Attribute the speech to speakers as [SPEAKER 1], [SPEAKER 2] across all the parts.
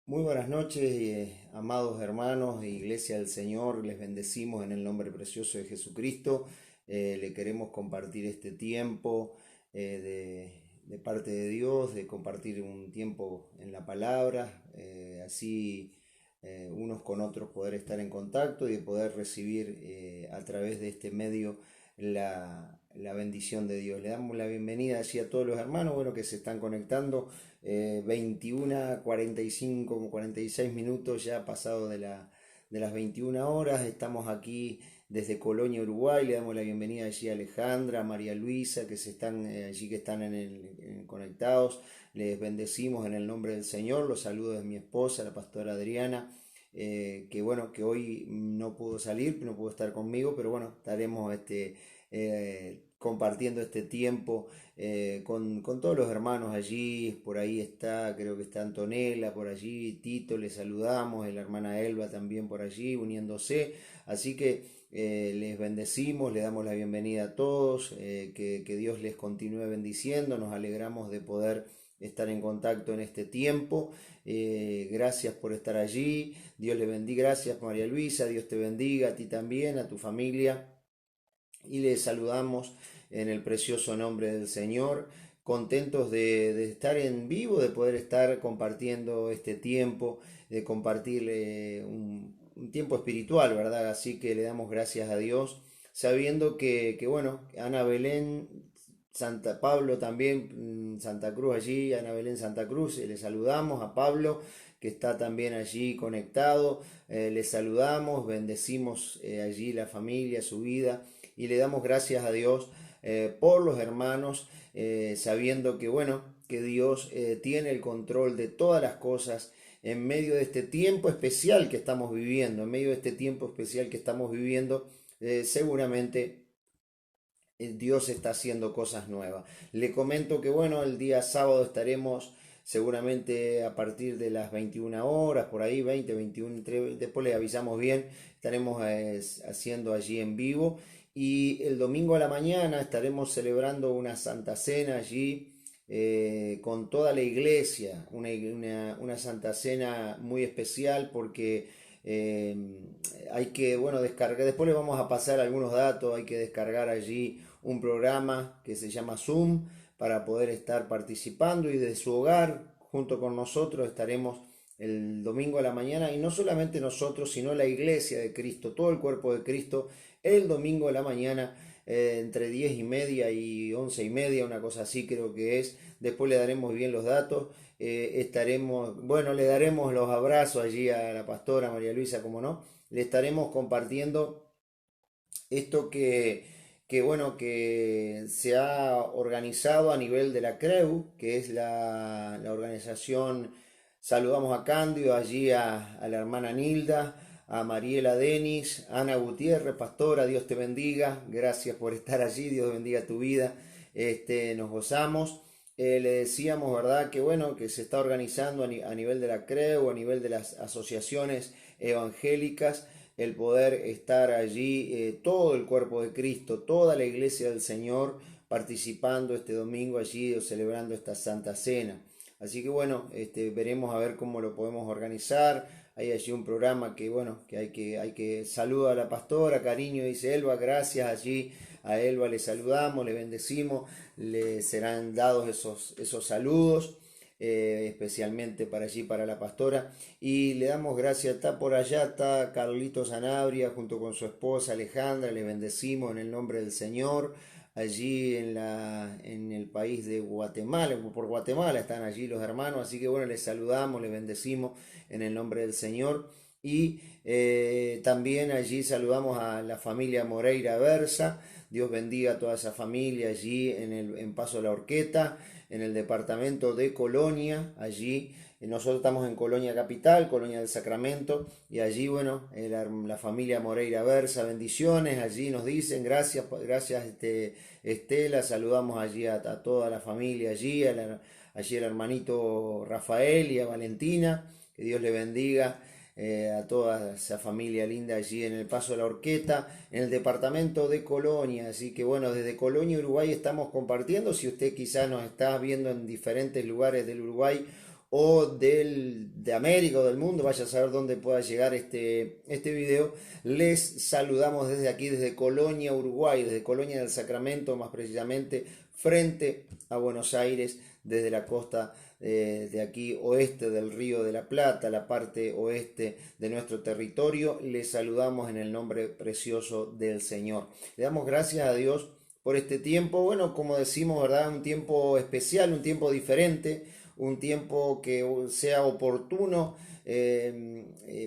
[SPEAKER 1] Muy buenas noches, amados hermanos e Iglesia del Señor. Les bendecimos en el nombre precioso de Jesucristo. Le queremos compartir este tiempo de parte de Dios, de compartir un tiempo en la palabra, así unos con otros poder estar en contacto y de poder recibir a través de este medio la bendición de Dios. Le damos la bienvenida allí a todos los hermanos, bueno, que se están conectando. 21:45, 46 minutos ya pasado de las 21 horas. Estamos aquí desde Colonia, Uruguay. Le damos la bienvenida allí a Alejandra, a María Luisa, que se están allí, que están conectados. Les bendecimos en el nombre del Señor. Los saludos de mi esposa, la pastora Adriana. Que bueno, que hoy no pudo salir, no pudo estar conmigo, pero bueno, estaremos compartiendo este tiempo con todos los hermanos allí. Por ahí está, creo que está Antonella por allí, Tito, le saludamos, la hermana Elba también por allí uniéndose. Así que les bendecimos, le damos la bienvenida a todos, que Dios les continúe bendiciendo. Nos alegramos de poder estar en contacto en este tiempo. Gracias por estar allí. Dios le bendiga. Gracias, María Luisa. Dios te bendiga, a ti también, a tu familia. Y les saludamos en el precioso nombre del Señor, contentos de estar en vivo, de poder estar compartiendo este tiempo, de compartir un tiempo espiritual, ¿verdad? Así que le damos gracias a Dios, sabiendo bueno, Ana Belén, Santa Pablo también, Santa Cruz allí, Ana Belén Santa Cruz, le saludamos a Pablo, que está también allí conectado. Le saludamos, bendecimos allí la familia, su vida, y le damos gracias a Dios por los hermanos, sabiendo que bueno, que Dios tiene el control de todas las cosas en medio de este tiempo especial que estamos viviendo, en medio de este tiempo especial que estamos viviendo. Seguramente Dios está haciendo cosas nuevas. Le comento que bueno, el día sábado estaremos seguramente a partir de las 21 horas, por ahí 20, 21, después le avisamos bien, estaremos haciendo allí en vivo. Y el domingo a la mañana estaremos celebrando una Santa Cena allí con toda la iglesia, una Santa Cena muy especial porque eh, hay que, bueno, descargar, después les vamos a pasar algunos datos, hay que descargar allí un programa que se llama Zoom para poder estar participando, y de su hogar junto con nosotros estaremos el domingo a la mañana, y no solamente nosotros, sino la iglesia de Cristo, todo el cuerpo de Cristo, el domingo a la mañana, entre 10:30 y 11:30, una cosa así creo que es. Después le daremos bien los datos. Estaremos, bueno, le daremos los abrazos allí a la pastora María Luisa, como no, le estaremos compartiendo esto que bueno, que se ha organizado a nivel de la CREU, que es la organización. Saludamos a Cándido, allí a la hermana Nilda, a Mariela Denis, Ana Gutiérrez, pastora, Dios te bendiga, gracias por estar allí, Dios bendiga tu vida. Nos gozamos. Le decíamos, ¿verdad? Que bueno, que se está organizando a nivel de la CREU, a nivel de las asociaciones evangélicas, el poder estar allí, todo el cuerpo de Cristo, toda la iglesia del Señor, participando este domingo allí o celebrando esta Santa Cena. Así que bueno, veremos a ver cómo lo podemos organizar. Hay allí un programa que bueno, que hay que saludo a la pastora, cariño, dice Elba, gracias allí. A Elba le saludamos, le bendecimos, le serán dados esos saludos. Especialmente para allí, para la pastora, y le damos gracias. Está por allá, está Carlito Sanabria junto con su esposa Alejandra, le bendecimos en el nombre del Señor. Allí en el país de Guatemala, por Guatemala están allí los hermanos, así que bueno, les saludamos, les bendecimos en el nombre del Señor. Y también allí saludamos a la familia Moreira Versa. Dios bendiga a toda esa familia allí en Paso de la Horqueta, en el departamento de Colonia, allí. Nosotros estamos en Colonia Capital, Colonia del Sacramento, y allí, bueno, la familia Moreira Versa, bendiciones, allí nos dicen, gracias, gracias Estela, saludamos allí a toda la familia allí, allí el hermanito Rafael y a Valentina, que Dios le bendiga. A toda esa familia linda allí en el Paso de la Horqueta, en el departamento de Colonia. Así que bueno, desde Colonia, Uruguay estamos compartiendo. Si usted quizás nos está viendo en diferentes lugares del Uruguay o de América o del mundo, vaya a saber dónde pueda llegar este video. Les saludamos desde aquí, desde Colonia, Uruguay, desde Colonia del Sacramento, más precisamente frente a Buenos Aires, desde la costa de aquí oeste del Río de la Plata, la parte oeste de nuestro territorio. Les saludamos en el nombre precioso del Señor. Le damos gracias a Dios por este tiempo, bueno, como decimos, ¿verdad? Un tiempo especial, un tiempo diferente, un tiempo que sea oportuno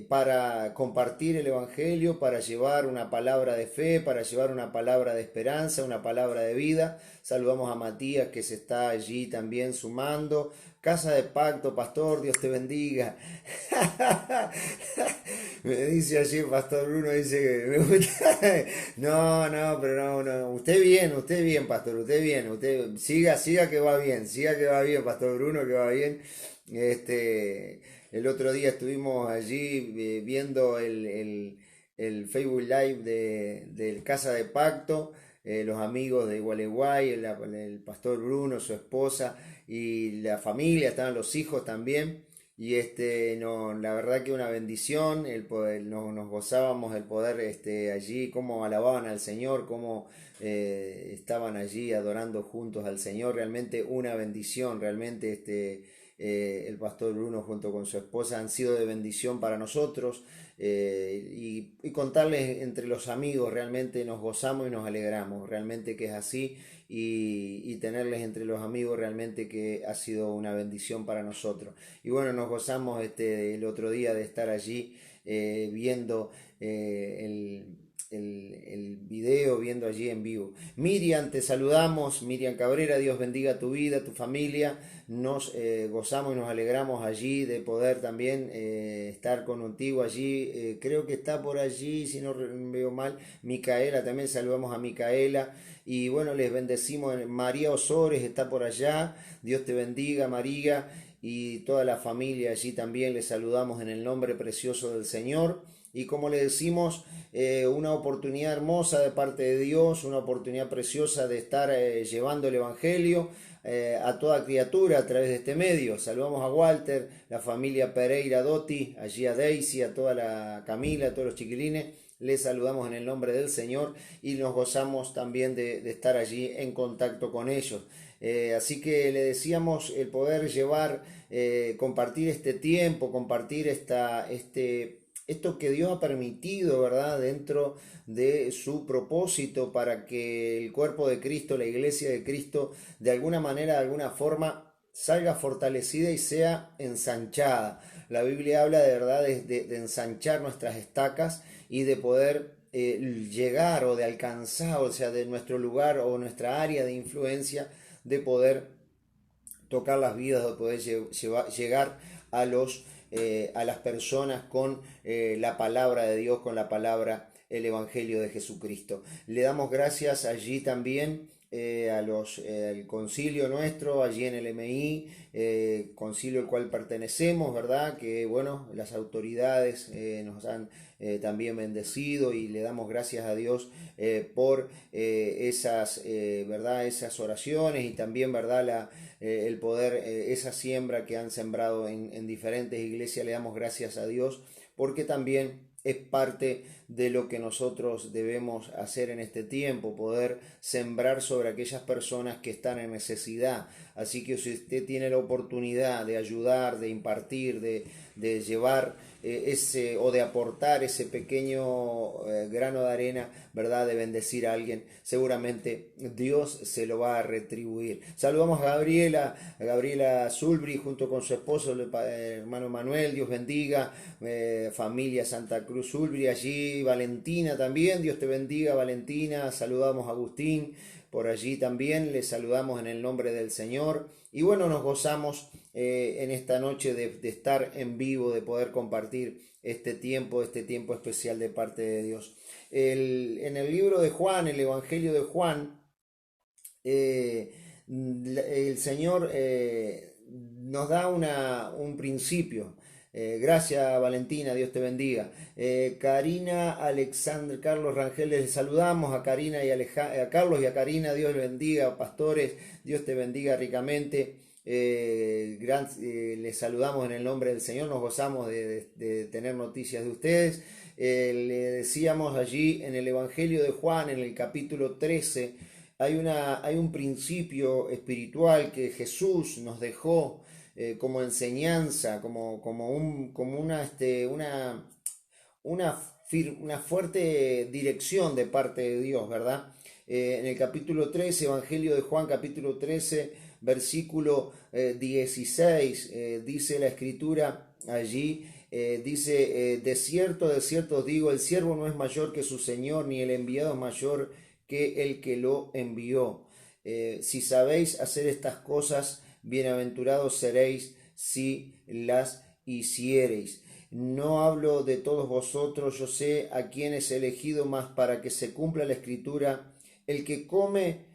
[SPEAKER 1] para compartir el Evangelio, para llevar una palabra de fe, para llevar una palabra de esperanza, una palabra de vida. Saludamos a Matías, que se está allí también sumando. Casa de Pacto, pastor, Dios te bendiga. Me dice allí el pastor Bruno, dice que me gusta. No, pero no. Usted bien, pastor, usted bien. Usted siga que va bien, pastor Bruno, que va bien. El otro día estuvimos allí viendo el Facebook Live del Casa de Pacto, los amigos de Gualeguay, el pastor Bruno, su esposa y la familia, estaban los hijos también. Y no, la verdad que una bendición, nos gozábamos el poder allí, cómo alababan al Señor, cómo estaban allí adorando juntos al Señor, realmente una bendición, realmente el pastor Bruno junto con su esposa han sido de bendición para nosotros, y contarles entre los amigos, realmente nos gozamos y nos alegramos, realmente que es así, y tenerles entre los amigos realmente que ha sido una bendición para nosotros. Y bueno, nos gozamos el otro día de estar allí viendo el video, viendo allí en vivo. Miriam, te saludamos, Miriam Cabrera, Dios bendiga tu vida, tu familia. Nos gozamos y nos alegramos allí de poder también estar contigo allí. Creo que está por allí, si no veo mal, Micaela, también saludamos a Micaela. Y bueno, les bendecimos. María Osores está por allá, Dios te bendiga, María, y toda la familia allí también les saludamos en el nombre precioso del Señor. Y como le decimos, una oportunidad hermosa de parte de Dios, una oportunidad preciosa de estar llevando el Evangelio a toda criatura a través de este medio. Saludamos a Walter, la familia Pereira Dotti, allí a Daisy, a toda la Camila, a todos los chiquilines. Les saludamos en el nombre del Señor y nos gozamos también de estar allí en contacto con ellos. Así que le decíamos el poder llevar, compartir este tiempo, compartir esto que Dios ha permitido, ¿verdad? Dentro de su propósito para que el cuerpo de Cristo, la iglesia de Cristo, de alguna manera, de alguna forma, salga fortalecida y sea ensanchada. La Biblia habla de verdad de ensanchar nuestras estacas y de poder llegar o de alcanzar, o sea, de nuestro lugar o nuestra área de influencia, de poder tocar las vidas, de poder llegar a las personas con la palabra de Dios, con la palabra, el Evangelio de Jesucristo. Le damos gracias allí también al concilio nuestro, allí en el MI, concilio al cual pertenecemos, ¿verdad? Que bueno, las autoridades nos han también bendecido, y le damos gracias a Dios por ¿verdad? Esas oraciones, y también, ¿verdad? El poder, esa siembra que han sembrado en diferentes iglesias. Le damos gracias a Dios porque también es parte de lo que nosotros debemos hacer en este tiempo, poder sembrar sobre aquellas personas que están en necesidad. Así que si usted tiene la oportunidad de ayudar, de impartir, de llevar o de aportar ese pequeño grano de arena, ¿verdad? De bendecir a alguien, seguramente Dios se lo va a retribuir. Saludamos a Gabriela Zulbri junto con su esposo, el hermano Manuel, Dios bendiga, familia Santa Cruz Zulbri allí, Valentina también, Dios te bendiga, Valentina. Saludamos a Agustín por allí también, les saludamos en el nombre del Señor. Y bueno, nos gozamos en esta noche de estar en vivo, de poder compartir este tiempo especial de parte de Dios. En el libro de Juan, el Evangelio de Juan, el Señor nos da un principio. Gracias, Valentina, Dios te bendiga. Karina, Alexander, Carlos Rangel, les saludamos a Karina y a Carlos y a Karina, Dios les bendiga, pastores, Dios te bendiga ricamente. Les saludamos en el nombre del Señor, nos gozamos de tener noticias de ustedes. Le decíamos allí en el Evangelio de Juan, en el capítulo 13, hay un principio espiritual que Jesús nos dejó como enseñanza, como una fuerte dirección de parte de Dios, ¿verdad? En el capítulo 13, Evangelio de Juan, capítulo 13, versículo 16, dice la escritura allí, de cierto os digo, el siervo no es mayor que su señor, ni el enviado es mayor que el que lo envió. Si sabéis hacer estas cosas, bienaventurados seréis si las hiciereis. No hablo de todos vosotros, yo sé a quién es elegido, más para que se cumpla la escritura. El que come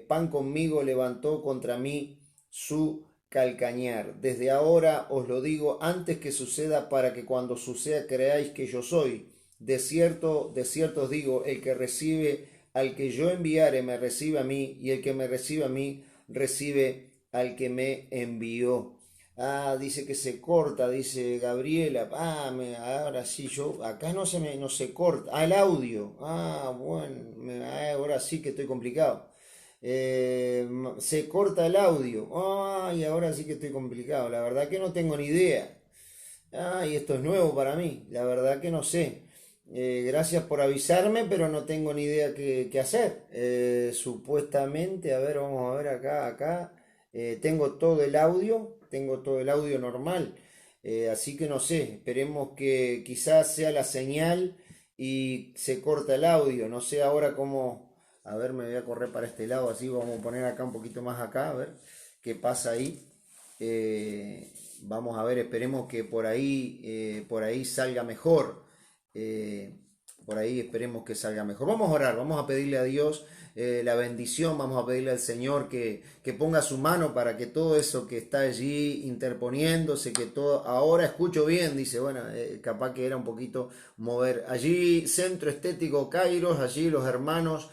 [SPEAKER 1] pan conmigo levantó contra mí su calcañar. Desde ahora os lo digo antes que suceda, para que cuando suceda creáis que yo soy. De cierto os digo, el que recibe al que yo enviare me recibe a mí, y el que me recibe a mí recibe al que me envió. Dice que se corta, dice Gabriela. Ahora sí, acá no se corta. El audio. Bueno, ahora sí que estoy complicado. Se corta el audio. Y ahora sí que estoy complicado. La verdad que no tengo ni idea. Y esto es nuevo para mí. La verdad que no sé. Gracias por avisarme, pero no tengo ni idea qué hacer. Supuestamente, a ver, vamos a ver acá. Tengo todo el audio normal. Así que no sé, esperemos que quizás sea la señal y se corta el audio. No sé ahora cómo. A ver, me voy a correr para este lado, así vamos a poner acá un poquito más acá, a ver qué pasa ahí. Vamos a ver, esperemos que por ahí salga mejor. Por ahí esperemos que salga mejor. Vamos a orar, vamos a pedirle a Dios la bendición, vamos a pedirle al Señor que ponga su mano para que todo eso que está allí interponiéndose, que todo, ahora escucho bien, dice, bueno, capaz que era un poquito mover. Allí, Centro Estético Kairos, allí los hermanos,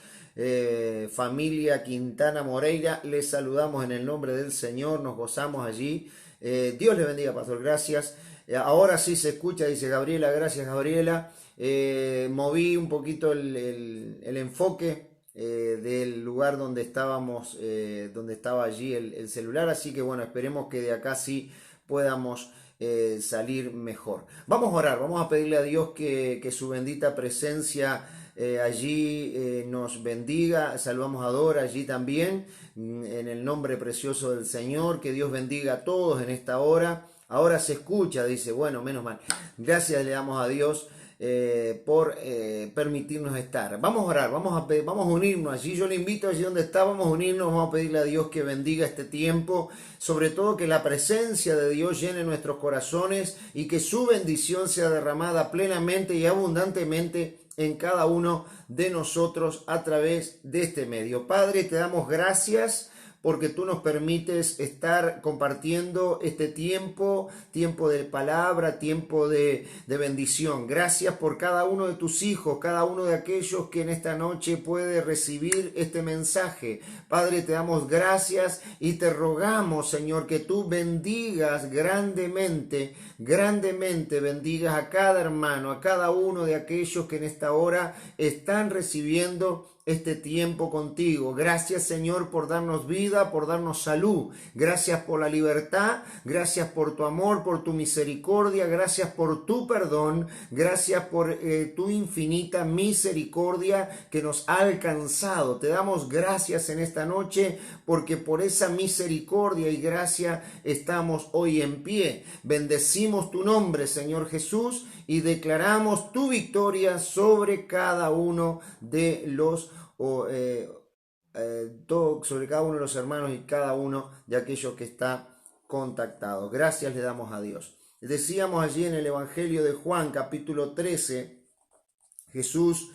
[SPEAKER 1] familia Quintana Moreira, les saludamos en el nombre del Señor, nos gozamos allí. Dios les bendiga, pastor, gracias. Ahora sí se escucha, dice Gabriela, gracias Gabriela. Moví un poquito el enfoque del lugar donde estábamos, donde estaba allí el celular, así que bueno, esperemos que de acá sí podamos salir mejor. Vamos a orar, vamos a pedirle a Dios que su bendita presencia allí nos bendiga. Saludamos a Dora allí también, en el nombre precioso del Señor. Que Dios bendiga a todos en esta hora. Ahora se escucha, dice, bueno, menos mal. Gracias le damos a Dios por permitirnos estar. Vamos a orar, vamos a unirnos allí. Yo le invito allí donde está, vamos a unirnos, vamos a pedirle a Dios que bendiga este tiempo, sobre todo que la presencia de Dios llene nuestros corazones y que su bendición sea derramada plenamente y abundantemente en cada uno de nosotros a través de este medio. Padre, te damos gracias porque tú nos permites estar compartiendo este tiempo de palabra, tiempo de bendición. Gracias por cada uno de tus hijos, cada uno de aquellos que en esta noche puede recibir este mensaje. Padre, te damos gracias y te rogamos, Señor, que tú bendigas grandemente bendigas a cada hermano, a cada uno de aquellos que en esta hora están recibiendo este tiempo contigo. Gracias, Señor, por darnos vida, por darnos salud. Gracias por la libertad, gracias por tu amor, por tu misericordia, gracias por tu perdón, gracias por tu infinita misericordia que nos ha alcanzado. Te damos gracias en esta noche porque por esa misericordia y gracia estamos hoy en pie. Bendecimos tu nombre, Señor Jesús, y declaramos tu victoria sobre cada uno de los sobre cada uno de los hermanos y cada uno de aquellos que está contactado. Gracias le damos a Dios. Decíamos allí en el Evangelio de Juan, capítulo 13, Jesús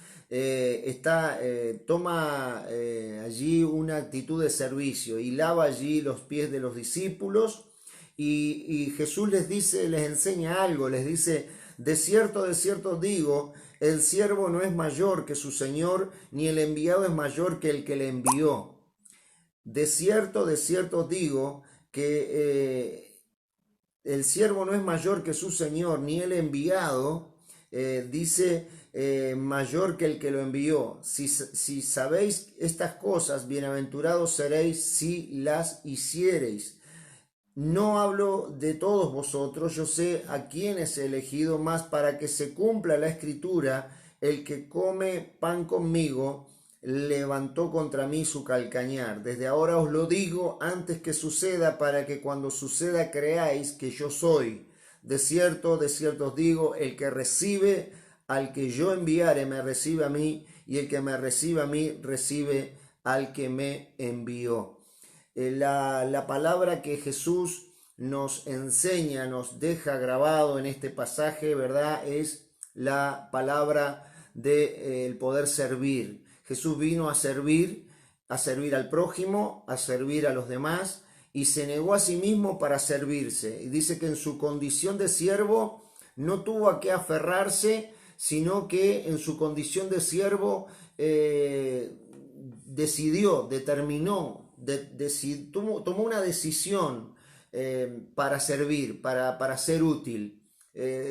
[SPEAKER 1] toma allí una actitud de servicio y lava allí los pies de los discípulos y Jesús les enseña algo, les dice: de cierto os digo, el siervo no es mayor que su señor, ni el enviado es mayor que el que le envió. De cierto os digo, que el siervo no es mayor que su señor, ni el enviado, dice mayor que el que lo envió. Si sabéis estas cosas, bienaventurados seréis si las hiciereis. No hablo de todos vosotros, yo sé a quienes he elegido, más para que se cumpla la escritura, el que come pan conmigo levantó contra mí su calcañar. Desde ahora os lo digo antes que suceda, para que cuando suceda creáis que yo soy. De cierto os digo, el que recibe al que yo enviare me recibe a mí, y el que me recibe a mí recibe al que me envió. La palabra que Jesús nos enseña, nos deja grabado en este pasaje, ¿verdad? Es la palabra de el poder servir. Jesús vino a servir al prójimo, a servir a los demás, y se negó a sí mismo para servirse. Y dice que en su condición de siervo no tuvo a qué aferrarse, sino que en su condición de siervo determinó, tomó una decisión para servir, para ser útil.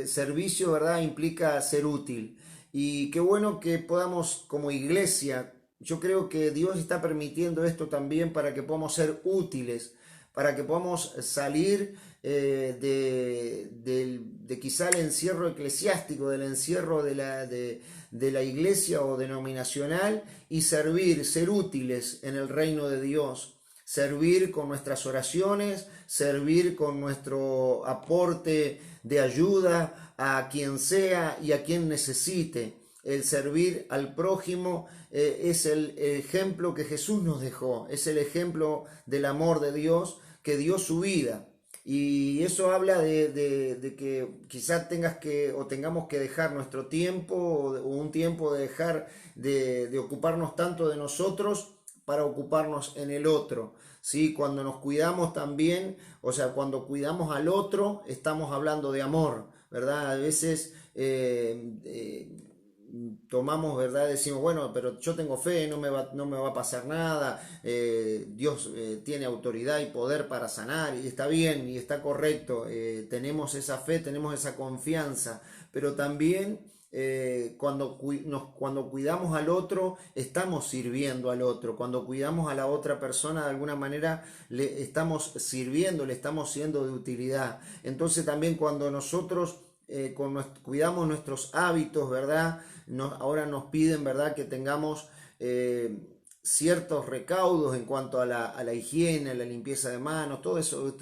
[SPEAKER 1] Servicio, ¿verdad?, implica ser útil. Y qué bueno que podamos, como iglesia, yo creo que Dios está permitiendo esto también para que podamos ser útiles, para que podamos salir de quizá el encierro eclesiástico, del encierro de la iglesia o denominacional, y servir, ser útiles en el reino de Dios. Servir con nuestras oraciones, servir con nuestro aporte de ayuda a quien sea y a quien necesite. El servir al prójimo es el ejemplo que Jesús nos dejó, es el ejemplo del amor de Dios, que dio su vida. Y eso habla de que quizás tengamos que dejar nuestro tiempo, o un tiempo de dejar de ocuparnos tanto de nosotros para ocuparnos en el otro. ¿Sí? Cuando nos cuidamos también, o sea, cuando cuidamos al otro, estamos hablando de amor, ¿verdad? A veces tomamos, ¿verdad? Decimos, bueno, pero yo tengo fe, no me va a pasar nada, Dios tiene autoridad y poder para sanar, y está bien, y está correcto, tenemos esa fe, tenemos esa confianza, pero también cuando cuidamos al otro, estamos sirviendo al otro. Cuando cuidamos a la otra persona, de alguna manera le estamos sirviendo, le estamos siendo de utilidad. Entonces también cuando nosotros cuidamos nuestros hábitos, ¿verdad? Ahora nos piden, ¿verdad?, que tengamos ciertos recaudos en cuanto a la higiene, a la limpieza de manos, todo eso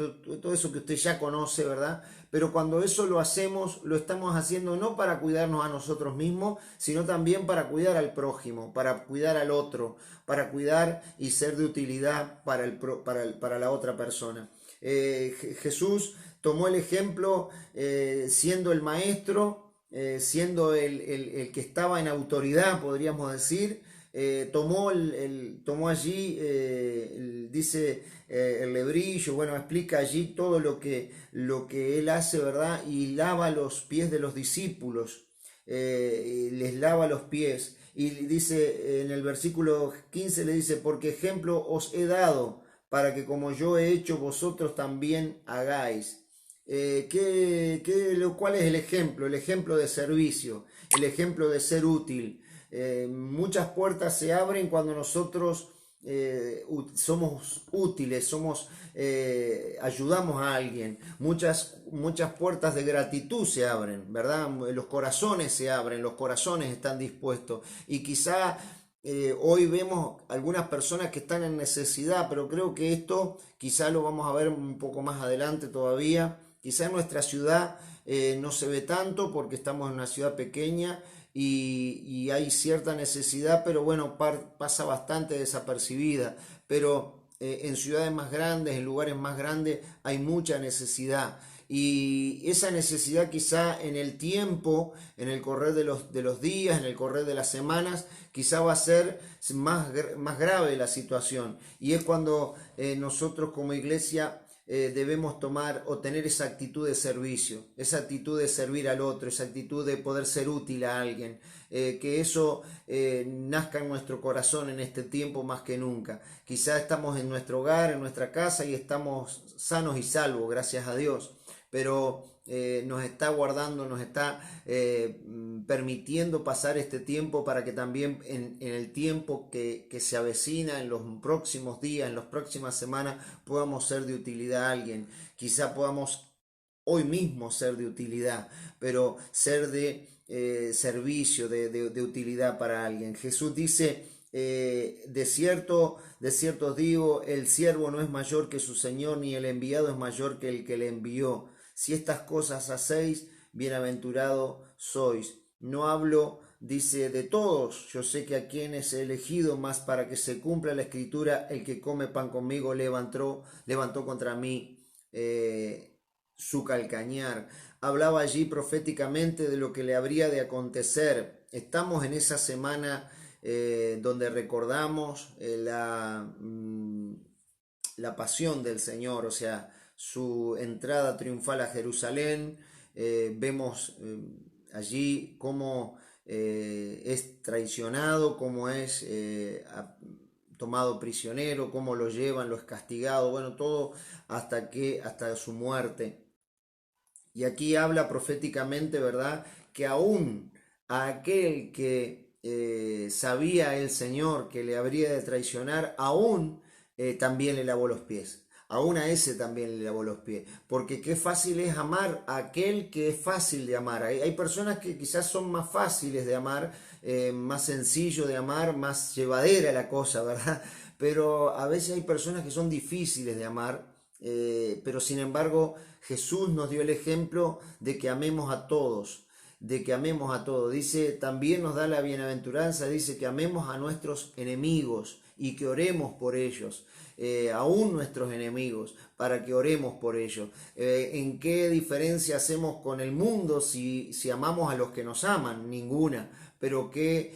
[SPEAKER 1] que usted ya conoce, ¿verdad? Pero cuando eso lo hacemos, lo estamos haciendo no para cuidarnos a nosotros mismos, sino también para cuidar al prójimo, para cuidar al otro, para cuidar y ser de utilidad para la otra persona. Jesús tomó el ejemplo siendo el maestro, siendo el que estaba en autoridad, podríamos decir. Tomó allí, dice el lebrillo, bueno, explica allí todo lo que él hace, ¿verdad? Y lava los pies de los discípulos, les lava los pies. Y dice en el versículo 15, le dice, porque ejemplo os he dado, para que como yo he hecho, vosotros también hagáis. ¿Cuál es el ejemplo? El ejemplo de servicio, el ejemplo de ser útil. Muchas puertas se abren cuando nosotros somos útiles, ayudamos a alguien. Muchas puertas de gratitud se abren, ¿verdad? Los corazones se abren, los corazones están dispuestos. Y quizá hoy vemos algunas personas que están en necesidad, pero creo que esto quizá lo vamos a ver un poco más adelante todavía. Quizá en nuestra ciudad no se ve tanto porque estamos en una ciudad pequeña y hay cierta necesidad, pero bueno, pasa bastante desapercibida. Pero en ciudades más grandes, en lugares más grandes, hay mucha necesidad. Y esa necesidad quizá en el tiempo, en el correr de los días, en el correr de las semanas, quizá va a ser más grave la situación. Y es cuando nosotros como iglesia debemos tomar o tener esa actitud de servicio, esa actitud de servir al otro, esa actitud de poder ser útil a alguien, que eso nazca en nuestro corazón en este tiempo más que nunca. Quizá estamos en nuestro hogar, en nuestra casa y estamos sanos y salvos, gracias a Dios, pero nos está guardando, nos está permitiendo pasar este tiempo para que también en el tiempo que se avecina, en los próximos días, en las próximas semanas, podamos ser de utilidad a alguien. Quizá podamos hoy mismo ser de utilidad, pero ser de servicio, de utilidad para alguien. Jesús dice, de cierto os digo, el siervo no es mayor que su Señor, ni el enviado es mayor que el que le envió. Si estas cosas hacéis, bienaventurado sois. No hablo, dice, de todos. Yo sé que a quienes he elegido, más para que se cumpla la escritura, el que come pan conmigo levantó contra mí su calcañar. Hablaba allí proféticamente de lo que le habría de acontecer. Estamos en esa semana donde recordamos la pasión del Señor, o sea, su entrada triunfal a Jerusalén. Vemos allí cómo es traicionado, cómo es tomado prisionero, cómo lo llevan, lo es castigado, bueno, todo hasta su muerte. Y aquí habla proféticamente, ¿verdad?, que aún a aquel que sabía el Señor que le habría de traicionar, aún también le lavó los pies. Aún a ese también le lavó los pies. Porque qué fácil es amar a aquel que es fácil de amar. Hay personas que quizás son más fáciles de amar, más sencillo de amar, más llevadera la cosa, ¿verdad? Pero a veces hay personas que son difíciles de amar. Pero sin embargo, Jesús nos dio el ejemplo de que amemos a todos. Dice, también nos da la bienaventuranza, dice que amemos a nuestros enemigos y que oremos por ellos, aún nuestros enemigos, para que oremos por ellos. ¿En qué diferencia hacemos con el mundo si amamos a los que nos aman? Ninguna. Pero qué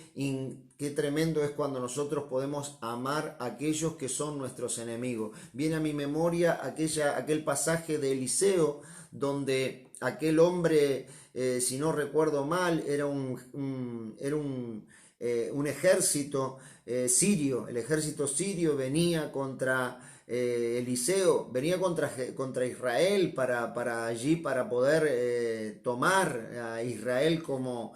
[SPEAKER 1] tremendo es cuando nosotros podemos amar a aquellos que son nuestros enemigos. Viene a mi memoria aquel pasaje de Eliseo, donde aquel hombre, si no recuerdo mal, era un ejército sirio. El ejército sirio venía contra Eliseo, venía contra Israel para allí, para poder tomar a Israel como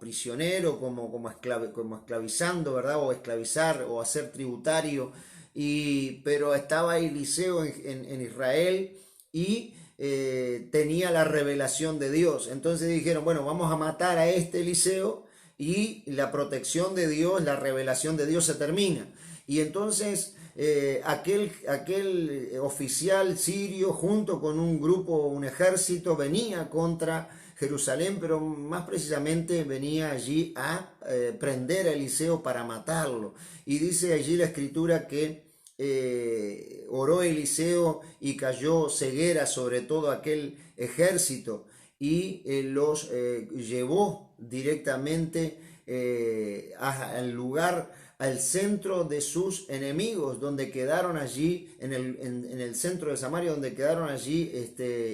[SPEAKER 1] prisionero, como esclavizando, ¿verdad? O esclavizar o hacer tributario. Pero estaba Eliseo en Israel y tenía la revelación de Dios. Entonces dijeron, bueno, vamos a matar a este Eliseo y la protección de Dios, la revelación de Dios se termina. Y entonces aquel oficial sirio junto con un grupo, un ejército, venía contra Jerusalén, pero más precisamente venía allí a prender a Eliseo para matarlo. Y dice allí la escritura que oró Eliseo y cayó ceguera sobre todo aquel ejército y los llevó directamente al lugar, al centro de sus enemigos, donde quedaron allí, en el centro de Samaria, donde quedaron allí,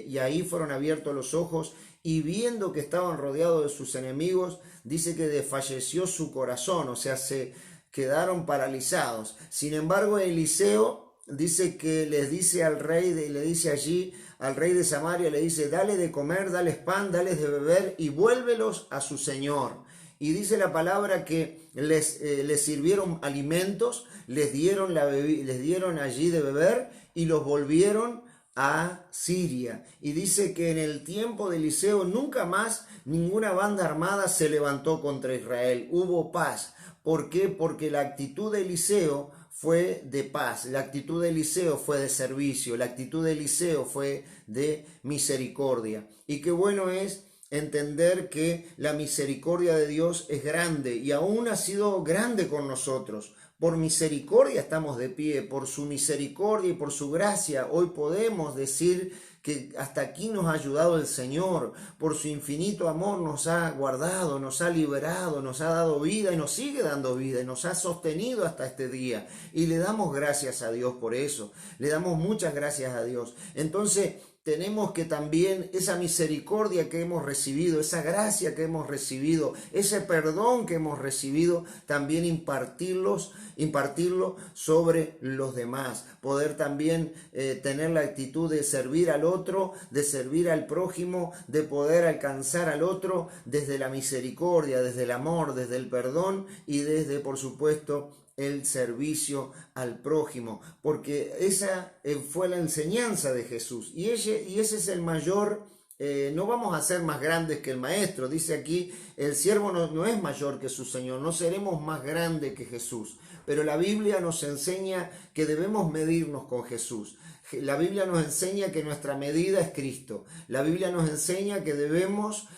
[SPEAKER 1] y ahí fueron abiertos los ojos, y viendo que estaban rodeados de sus enemigos, dice que desfalleció su corazón, o sea, se quedaron paralizados. Sin embargo, Eliseo dice que les dice al rey, le dice allí al rey de Samaria, le dice, dale de comer, dales pan, dales de beber y vuélvelos a su señor. Y dice la palabra que les sirvieron alimentos, les dieron allí de beber y los volvieron a Siria. Y dice que en el tiempo de Eliseo nunca más ninguna banda armada se levantó contra Israel. Hubo paz. ¿Por qué? Porque la actitud de Eliseo fue de paz, la actitud de Eliseo fue de servicio, la actitud de Eliseo fue de misericordia. Y qué bueno es entender que la misericordia de Dios es grande y aún ha sido grande con nosotros. Por misericordia estamos de pie, por su misericordia y por su gracia hoy podemos decir que hasta aquí nos ha ayudado el Señor, por su infinito amor nos ha guardado, nos ha liberado, nos ha dado vida y nos sigue dando vida y nos ha sostenido hasta este día. Y le damos gracias a Dios por eso, le damos muchas gracias a Dios. Entonces, tenemos que también esa misericordia que hemos recibido, esa gracia que hemos recibido, ese perdón que hemos recibido, también impartirlo sobre los demás. Poder también tener la actitud de servir al otro, de servir al prójimo, de poder alcanzar al otro desde la misericordia, desde el amor, desde el perdón y desde, por supuesto, el servicio al prójimo, porque esa fue la enseñanza de Jesús y ese es el mayor. No vamos a ser más grandes que el maestro, dice aquí, el siervo no es mayor que su Señor, no seremos más grandes que Jesús, pero la Biblia nos enseña que debemos medirnos con Jesús. La Biblia nos enseña que nuestra medida es Cristo, la Biblia nos enseña que debemos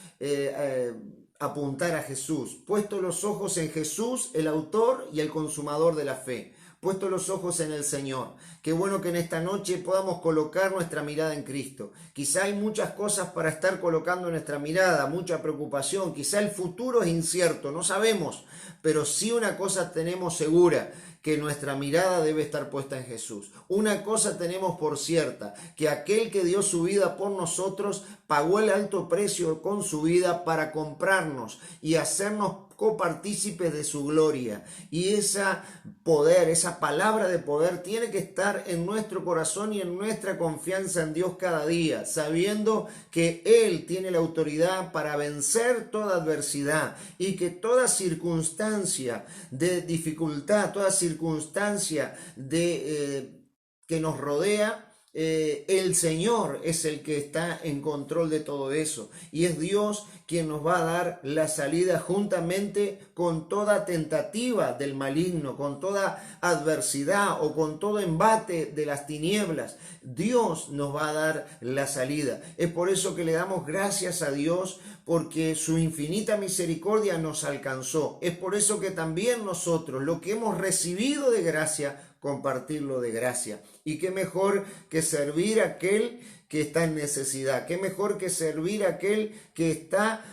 [SPEAKER 1] apuntar a Jesús, puesto los ojos en Jesús, el autor y el consumador de la fe, puesto los ojos en el Señor. Qué bueno que en esta noche podamos colocar nuestra mirada en Cristo. Quizá hay muchas cosas para estar colocando nuestra mirada, mucha preocupación, quizá el futuro es incierto, no sabemos, pero sí una cosa tenemos segura, que nuestra mirada debe estar puesta en Jesús. Una cosa tenemos por cierta, que aquel que dio su vida por nosotros pagó el alto precio con su vida para comprarnos y hacernos copartícipes de su gloria. Y esa poder, esa palabra de poder tiene que estar en nuestro corazón y en nuestra confianza en Dios cada día, sabiendo que Él tiene la autoridad para vencer toda adversidad y que toda circunstancia de dificultad, toda circunstancia que nos rodea, el Señor es el que está en control de todo eso y es Dios quien nos va a dar la salida juntamente con toda tentativa del maligno, con toda adversidad o con todo embate de las tinieblas. Dios nos va a dar la salida. Es por eso que le damos gracias a Dios, porque su infinita misericordia nos alcanzó. Es por eso que también nosotros, lo que hemos recibido de gracia, compartirlo de gracia. Y qué mejor que servir a aquel que está en necesidad, qué mejor que servir a aquel que está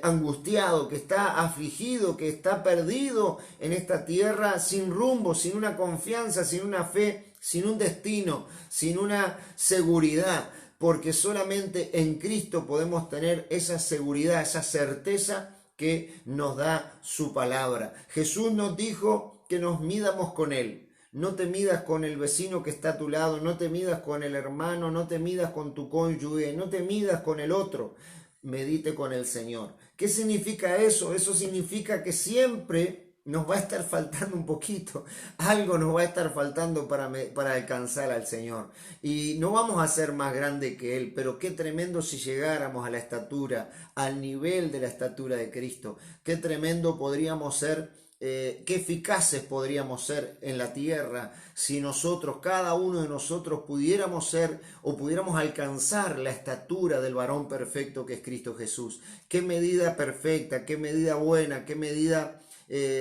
[SPEAKER 1] angustiado, que está afligido, que está perdido en esta tierra sin rumbo, sin una confianza, sin una fe, sin un destino, sin una seguridad, porque solamente en Cristo podemos tener esa seguridad, esa certeza que nos da su palabra. Jesús nos dijo que nos midamos con Él. No te midas con el vecino que está a tu lado, no te midas con el hermano, no te midas con tu cónyuge, no te midas con el otro. Medite con el Señor. ¿Qué significa eso? Eso significa que siempre nos va a estar faltando un poquito, algo nos va a estar faltando para alcanzar al Señor. Y no vamos a ser más grande que Él, pero qué tremendo si llegáramos a la estatura, al nivel de la estatura de Cristo. Qué tremendo podríamos ser. Qué eficaces podríamos ser en la tierra si nosotros, cada uno de nosotros, pudiéramos ser o pudiéramos alcanzar la estatura del varón perfecto que es Cristo Jesús. Qué medida perfecta, qué medida buena, qué medida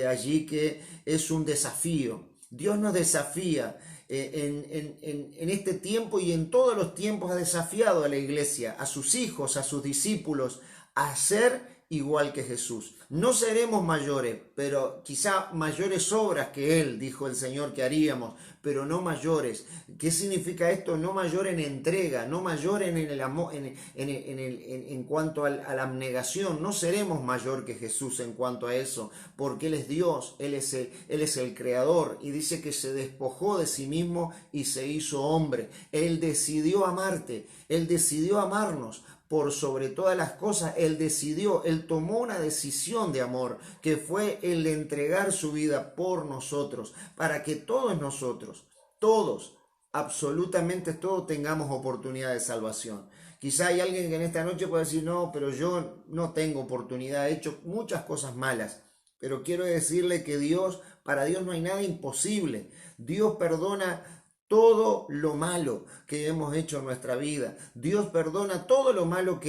[SPEAKER 1] allí que es un desafío. Dios nos desafía. En este tiempo y en todos los tiempos ha desafiado a la iglesia, a sus hijos, a sus discípulos, a ser igual que Jesús. No seremos mayores, pero quizá mayores obras que Él, dijo el Señor que haríamos, pero no mayores. ¿Qué significa esto? No mayor en entrega, no mayor en el amor, en cuanto a la abnegación. No seremos mayor que Jesús en cuanto a eso, porque Él es Dios, Él es el Creador, y dice que se despojó de sí mismo y se hizo hombre. Él decidió amarte, Él decidió amarnos. Por sobre todas las cosas, Él decidió, Él tomó una decisión de amor, que fue el de entregar su vida por nosotros, para que todos nosotros, todos, absolutamente todos, tengamos oportunidad de salvación. Quizá hay alguien que en esta noche puede decir, no, pero yo no tengo oportunidad, he hecho muchas cosas malas, pero quiero decirle que para Dios no hay nada imposible. Dios perdona todo lo malo que hemos hecho en nuestra vida. Dios perdona todo lo malo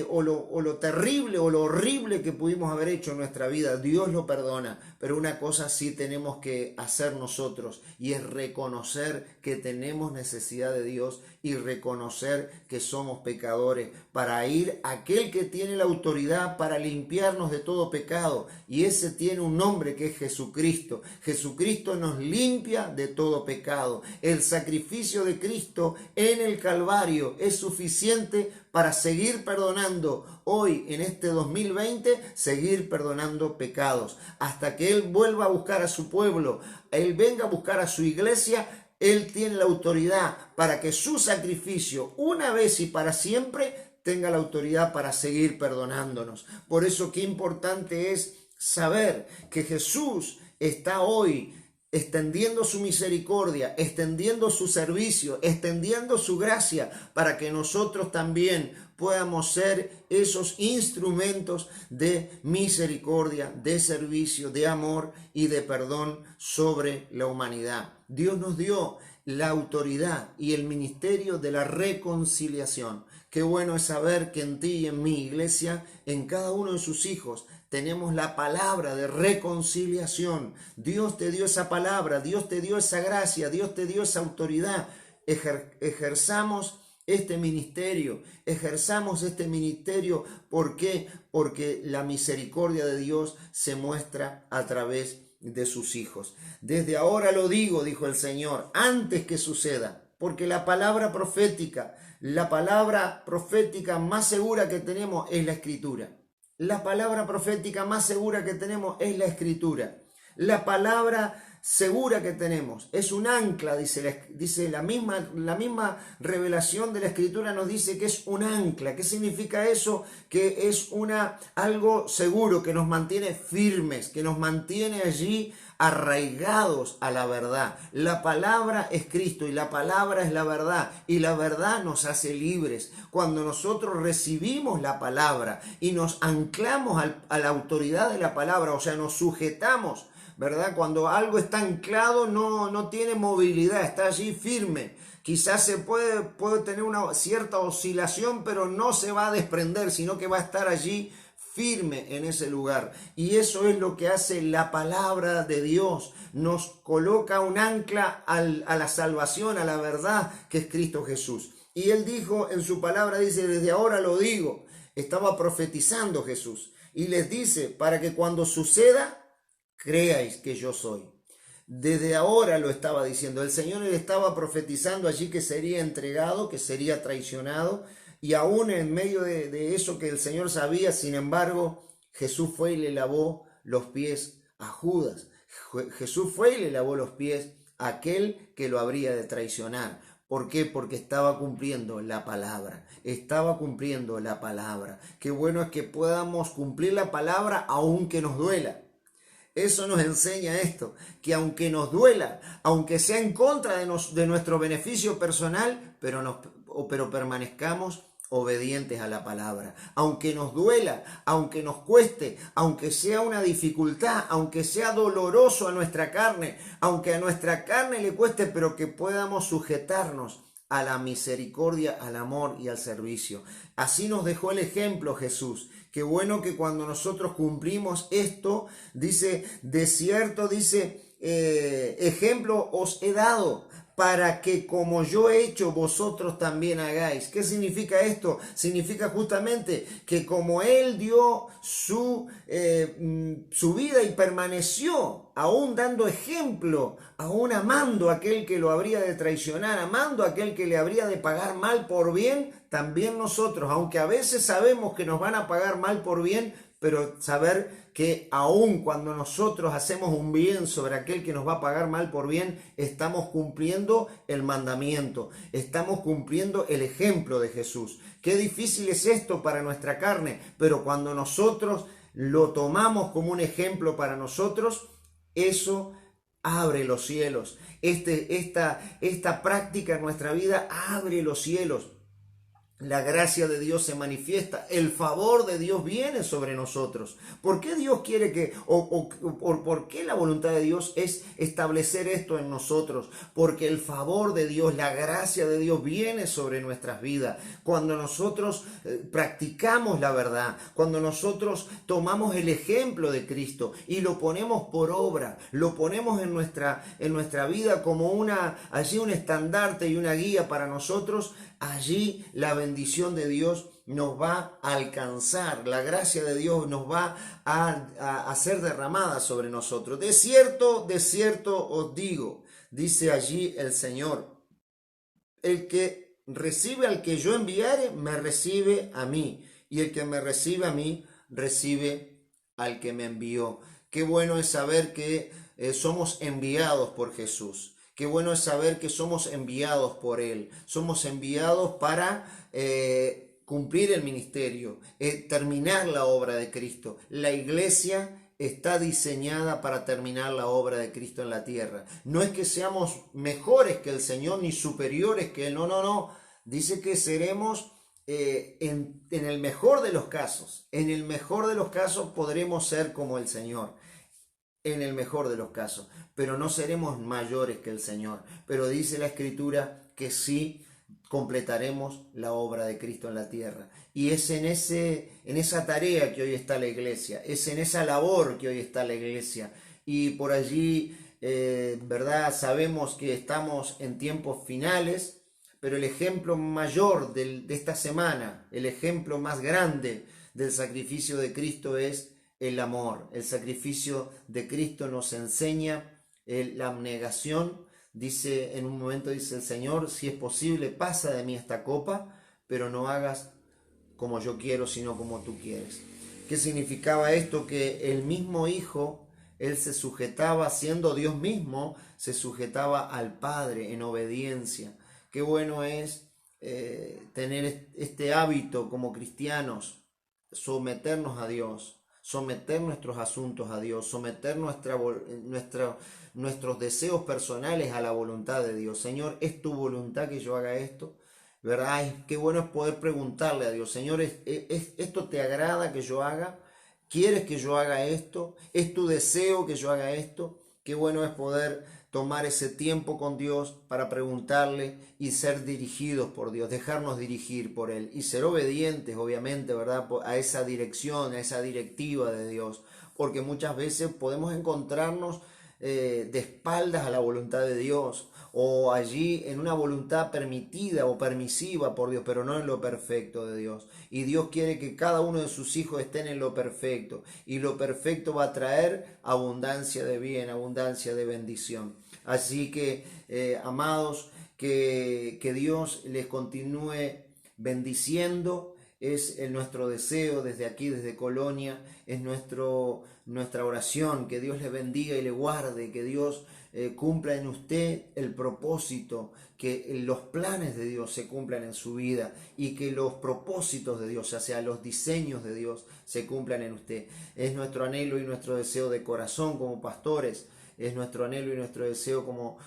[SPEAKER 1] o lo terrible o lo horrible que pudimos haber hecho en nuestra vida. Dios lo perdona. Pero una cosa sí tenemos que hacer nosotros, y es reconocer que tenemos necesidad de Dios y reconocer que somos pecadores, para ir a aquel que tiene la autoridad para limpiarnos de todo pecado. Y ese tiene un nombre, que es Jesucristo. Jesucristo nos limpia de todo pecado. El sacrificio de Cristo en el Calvario es suficiente para seguir perdonando hoy, en este 2020, seguir perdonando pecados. Hasta que Él vuelva a buscar a su pueblo, Él venga a buscar a su iglesia, Él tiene la autoridad para que su sacrificio, una vez y para siempre, tenga la autoridad para seguir perdonándonos. Por eso qué importante es saber que Jesús está hoy extendiendo su misericordia, extendiendo su servicio, extendiendo su gracia, para que nosotros también podamos ser esos instrumentos de misericordia, de servicio, de amor y de perdón sobre la humanidad. Dios nos dio la autoridad y el ministerio de la reconciliación. Qué bueno es saber que en ti y en mi iglesia, en cada uno de sus hijos, tenemos la palabra de reconciliación. Dios te dio esa palabra, Dios te dio esa gracia, Dios te dio esa autoridad. Ejerzamos este ministerio. ¿Por qué? Porque la misericordia de Dios se muestra a través de sus hijos. Desde ahora lo digo, dijo el Señor, antes que suceda, porque la palabra profética más segura que tenemos es la Escritura. La palabra profética más segura que tenemos es la Escritura. La palabra segura que tenemos es un ancla, dice la misma revelación de la Escritura, nos dice que es un ancla. ¿Qué significa eso? Que es algo seguro, que nos mantiene firmes, que nos mantiene allí arraigados a la verdad. La palabra es Cristo y la palabra es la verdad, y la verdad nos hace libres. Cuando nosotros recibimos la palabra y nos anclamos a la autoridad de la palabra, o sea, nos sujetamos, ¿verdad? Cuando algo está anclado no tiene movilidad, está allí firme. Quizás se puede tener una cierta oscilación, pero no se va a desprender, sino que va a estar allí firme en ese lugar. Y eso es lo que hace la palabra de Dios. Nos coloca un ancla a la salvación, a la verdad, que es Cristo Jesús. Y Él dijo en su palabra, dice, desde ahora lo digo. Estaba profetizando Jesús. Y les dice, para que cuando suceda, creáis que yo soy. Desde ahora lo estaba diciendo. El Señor le estaba profetizando allí que sería entregado, que sería traicionado. Y aún en medio de eso que el Señor sabía, sin embargo, Jesús fue y le lavó los pies a Judas. Jesús fue y le lavó los pies a aquel que lo habría de traicionar. ¿Por qué? Porque estaba cumpliendo la palabra. Estaba cumpliendo la palabra. Qué bueno es que podamos cumplir la palabra aunque nos duela. Eso nos enseña esto, que aunque nos duela, aunque sea en contra de nuestro beneficio personal, pero permanezcamos obedientes a la palabra. Aunque nos duela, aunque nos cueste, aunque sea una dificultad, aunque sea doloroso a nuestra carne, aunque a nuestra carne le cueste, pero que podamos sujetarnos a la misericordia, al amor y al servicio. Así nos dejó el ejemplo Jesús. Qué bueno que cuando nosotros cumplimos esto, dice, de cierto, ejemplo os he dado, para que como yo he hecho, vosotros también hagáis. ¿Qué significa esto? Significa justamente que como Él dio su vida y permaneció, aún dando ejemplo, aún amando a aquel que lo habría de traicionar, amando a aquel que le habría de pagar mal por bien, también nosotros, aunque a veces sabemos que nos van a pagar mal por bien, pero saber que aun cuando nosotros hacemos un bien sobre aquel que nos va a pagar mal por bien, estamos cumpliendo el mandamiento, estamos cumpliendo el ejemplo de Jesús. Qué difícil es esto para nuestra carne, pero cuando nosotros lo tomamos como un ejemplo para nosotros, eso abre los cielos. Esta práctica en nuestra vida abre los cielos. la gracia de Dios se manifiesta, el favor de Dios viene sobre nosotros. ¿Por qué Dios quiere que, por qué la voluntad de Dios es establecer esto en nosotros? Porque el favor de Dios, la gracia de Dios viene sobre nuestras vidas. Cuando nosotros practicamos la verdad, cuando nosotros tomamos el ejemplo de Cristo y lo ponemos por obra, lo ponemos en nuestra vida como allí un estandarte y una guía para nosotros, allí la bendición de Dios nos va a alcanzar, la gracia de Dios nos va a ser derramada sobre nosotros. De cierto os digo, dice allí el Señor, el que recibe al que yo enviare, me recibe a mí, y el que me recibe a mí, recibe al que me envió. Qué bueno es saber que somos enviados por Jesús. Qué bueno es saber que somos enviados por Él. Somos enviados para cumplir el ministerio, terminar la obra de Cristo. La iglesia está diseñada para terminar la obra de Cristo en la tierra. No es que seamos mejores que el Señor ni superiores que Él. No, no, no. Dice que seremos en el mejor de los casos. En el mejor de los casos podremos ser como el Señor. En el mejor de los casos, pero no seremos mayores que el Señor. Pero dice la Escritura que sí completaremos la obra de Cristo en la tierra. Y es en esa tarea que hoy está la iglesia, es en esa labor que hoy está la iglesia. Y por allí, ¿verdad? Sabemos que estamos en tiempos finales, pero el ejemplo mayor de esta semana, el ejemplo más grande del sacrificio de Cristo es el amor. El sacrificio de Cristo nos enseña la abnegación. Dice, en un momento dice el Señor, si es posible, pasa de mí esta copa, pero no hagas como yo quiero, sino como tú quieres. ¿Qué significaba esto? Que el mismo Hijo, Él se sujetaba, siendo Dios mismo, se sujetaba al Padre en obediencia. Qué bueno es tener este hábito como cristianos, someternos a Dios, someter nuestros asuntos a Dios, someter nuestros deseos personales a la voluntad de Dios. Señor, ¿es tu voluntad que yo haga esto? ¿Verdad? Ay, qué bueno es poder preguntarle a Dios, Señor, ¿esto te agrada que yo haga? ¿Quieres que yo haga esto? ¿Es tu deseo que yo haga esto? Qué bueno es poder tomar ese tiempo con Dios para preguntarle y ser dirigidos por Dios, dejarnos dirigir por Él y ser obedientes, obviamente, ¿verdad? A esa dirección, a esa directiva de Dios, porque muchas veces podemos encontrarnos de espaldas a la voluntad de Dios o allí en una voluntad permitida o permisiva por Dios, pero no en lo perfecto de Dios. Y Dios quiere que cada uno de sus hijos estén en lo perfecto, y lo perfecto va a traer abundancia de bien, abundancia de bendición. Así que, amados, que Dios les continúe bendiciendo. Es nuestro deseo desde aquí, desde Colonia, es nuestra oración, que Dios le bendiga y le guarde, que Dios cumpla en usted el propósito, que los planes de Dios se cumplan en su vida y que los propósitos de Dios, ya sea los diseños de Dios, se cumplan en usted. Es nuestro anhelo y nuestro deseo de corazón como pastores, es nuestro anhelo y nuestro deseo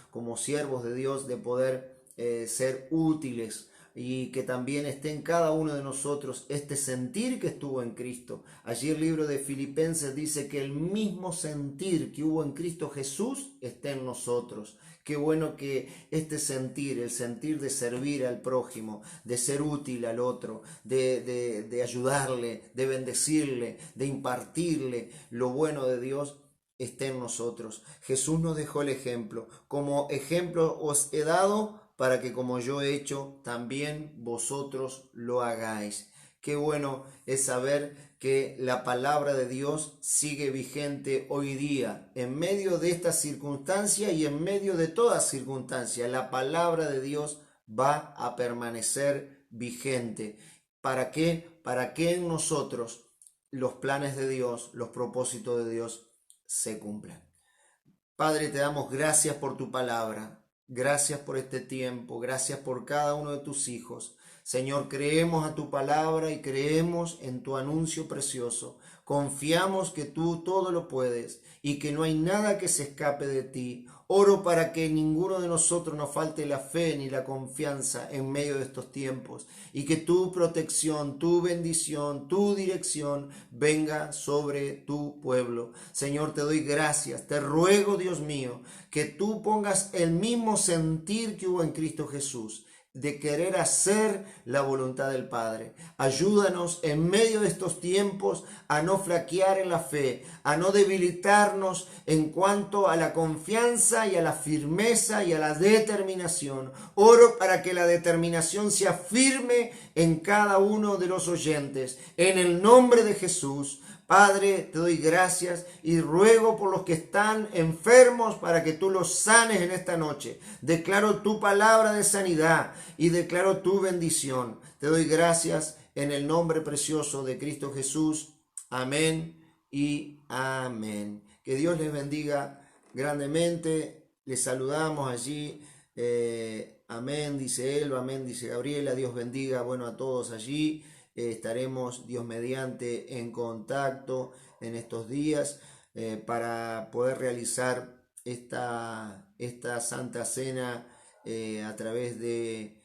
[SPEAKER 1] como siervos de Dios de poder ser útiles, y que también esté en cada uno de nosotros este sentir que estuvo en Cristo. Allí el libro de Filipenses dice que el mismo sentir que hubo en Cristo Jesús está en nosotros. Qué bueno que este sentir, el sentir de servir al prójimo, de ser útil al otro, de ayudarle, de bendecirle, de impartirle lo bueno de Dios, esté en nosotros. Jesús nos dejó el ejemplo. Como ejemplo os he dado para que como yo he hecho, también vosotros lo hagáis. Qué bueno es saber que la palabra de Dios sigue vigente hoy día, en medio de esta circunstancia y en medio de toda circunstancia. La palabra de Dios va a permanecer vigente. ¿Para qué? Para que en nosotros los planes de Dios, los propósitos de Dios se cumplan. Padre, te damos gracias por tu palabra. Gracias por este tiempo, gracias por cada uno de tus hijos. Señor, creemos a tu palabra y creemos en tu anuncio precioso. Confiamos que tú todo lo puedes y que no hay nada que se escape de ti. Oro para que ninguno de nosotros nos falte la fe ni la confianza en medio de estos tiempos y que tu protección, tu bendición, tu dirección venga sobre tu pueblo. Señor, te doy gracias. Te ruego, Dios mío, que tú pongas el mismo sentir que hubo en Cristo Jesús, de querer hacer la voluntad del Padre. Ayúdanos en medio de estos tiempos a no flaquear en la fe, a no debilitarnos en cuanto a la confianza y a la firmeza y a la determinación. Oro para que la determinación sea firme en cada uno de los oyentes. En el nombre de Jesús. Padre, te doy gracias y ruego por los que están enfermos para que tú los sanes en esta noche. Declaro tu palabra de sanidad y declaro tu bendición. Te doy gracias en el nombre precioso de Cristo Jesús. Amén y amén. Que Dios les bendiga grandemente. Les saludamos allí. Amén, dice Elba, amén, dice Gabriela. Dios bendiga, bueno, a todos allí. Estaremos, Dios mediante, en contacto en estos días para poder realizar esta Santa Cena a través de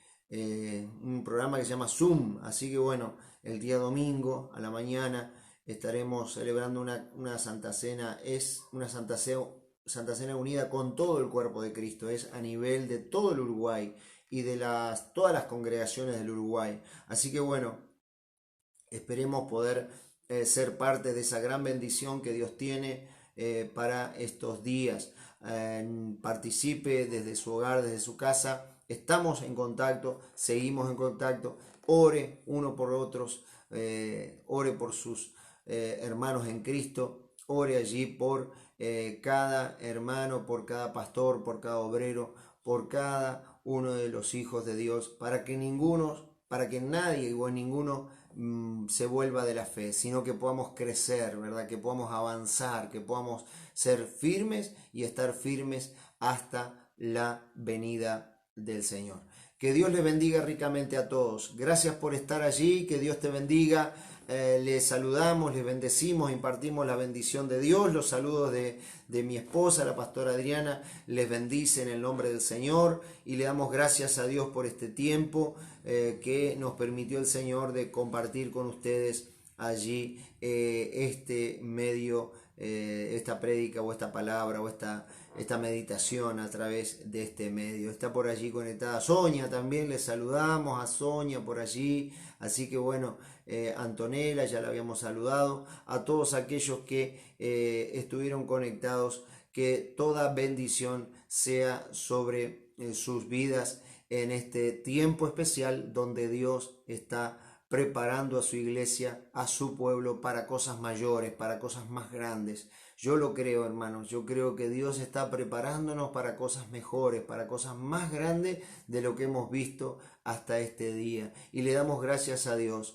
[SPEAKER 1] un programa que se llama Zoom. Así que bueno, el día domingo a la mañana estaremos celebrando una Santa Cena. Es una Santa Cena unida con todo el cuerpo de Cristo. Es a nivel de todo el Uruguay y de todas las congregaciones del Uruguay. Así que bueno, esperemos poder ser parte de esa gran bendición que Dios tiene para estos días. Participe desde su hogar, desde su casa. Estamos en contacto, seguimos en contacto. Ore uno por otros, ore por sus hermanos en Cristo. Ore allí por cada hermano, por cada pastor, por cada obrero, por cada uno de los hijos de Dios, para que nadie o ninguno se vuelva de la fe, sino que podamos crecer, ¿verdad? Que podamos avanzar, que podamos ser firmes y estar firmes hasta la venida del Señor. Que Dios les bendiga ricamente a todos. Gracias por estar allí, que Dios te bendiga. Les saludamos, les bendecimos, impartimos la bendición de Dios. Los saludos de mi esposa, la pastora Adriana, les bendice en el nombre del Señor y le damos gracias a Dios por este tiempo que nos permitió el Señor de compartir con ustedes allí este medio, esta prédica o esta palabra o esta meditación a través de este medio. Está por allí conectada Sonia, también les saludamos a Sonia por allí. Así que bueno, Antonella, ya la habíamos saludado, a todos aquellos que estuvieron conectados, que toda bendición sea sobre sus vidas en este tiempo especial donde Dios está preparando a su iglesia, a su pueblo para cosas mayores, para cosas más grandes. Yo lo creo, hermanos, yo creo que Dios está preparándonos para cosas mejores, para cosas más grandes de lo que hemos visto hasta este día. Y le damos gracias a Dios,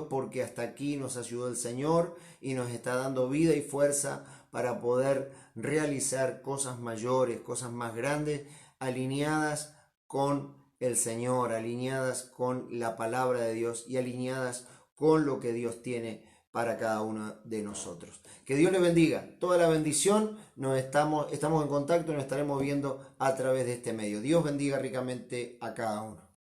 [SPEAKER 1] porque hasta aquí nos ayudó el Señor y nos está dando vida y fuerza para poder realizar cosas mayores, cosas más grandes, alineadas con el Señor, alineadas con la palabra de Dios y alineadas con lo que Dios tiene para cada uno de nosotros. Que Dios les bendiga, toda la bendición. Estamos en contacto, nos estaremos viendo a través de este medio. Dios bendiga ricamente a cada uno.